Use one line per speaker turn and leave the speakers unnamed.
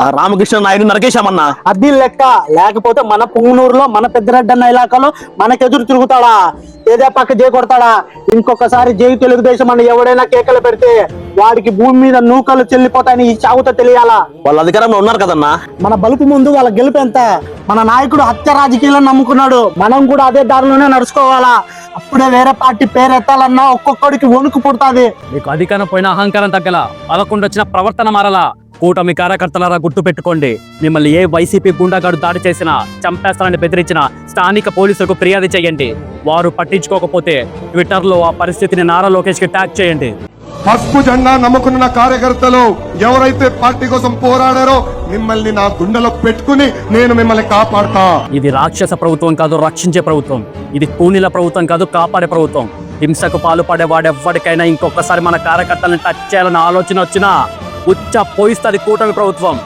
ఆ రామకృష్ణ నాయుడు నరకేశామన్నా.
అది లెక్క. లేకపోతే మన పుంగనూరులో మన పెద్దరెడ్డన్న ఇలాకాలో మనకెదురు తిరుగుతాడా? ఏదే పక్క జై కొడతాడా? ఇంకొకసారి జై తెలుగుదేశం అని ఎవడైనా కేకలు పెడితే వాడికి భూమి మీద నూకలు చెల్లిపోతాయని ఈ చావుతో తెలియాలా.
వాళ్ళ అధికారంలో ఉన్నారు కదన్నా.
మన బలుపు ముందు వాళ్ళ గెలుపు ఎంత? మన నాయకుడు హత్య రాజకీయాలను నమ్ముకున్నాడు. మనం కూడా అదే దారిలోనే నడుచుకోవాలా. అప్పుడే వేరే పార్టీ పేరు ఎత్తాలన్నా ఒక్కొక్కడికి వణుకు పుడుతుంది.
మీకు అధికారం పోయిన అహంకారం తగ్గల, పదకొండు వచ్చిన ప్రవర్తన మారలా. కూటమి కార్యకర్తలారా గుర్తు పెట్టుకోండి, మిమ్మల్ని ఏ వైసీపీ గుండాగాడు దాడి చేసినా, చంపేస్తానని బెదిరించిన స్థానిక పోలీసులకు ఫిర్యాదు చేయండి. వారు పట్టించుకోకపోతే ట్విట్టర్లో ఆ పరిస్థితిని నారా లోకేష్ కి ట్యాగ్ చేయండి.
పసుపు జెండా నమ్ముకున్న కార్యకర్తలు ఎవరైతే పార్టీ కోసం పోరాడారో మిమ్మల్ని నా గుండెలో పెట్టుకుని నేను మిమ్మల్ని కాపాడతా.
ఇది రాక్షస ప్రభుత్వం కాదు, రక్షించే ప్రభుత్వం. ఇది కూనీల ప్రభుత్వం కాదు, కాపాడే ప్రభుత్వం. హింసకు పాల్పడే వాడెవ్వడికైనా ఇంకొకసారి మన కార్యకర్తలను టచ్ చేయాలన్న ఆలోచన వచ్చినా ఉచ్చ పోయిస్తుంది కూటమి ప్రభుత్వం.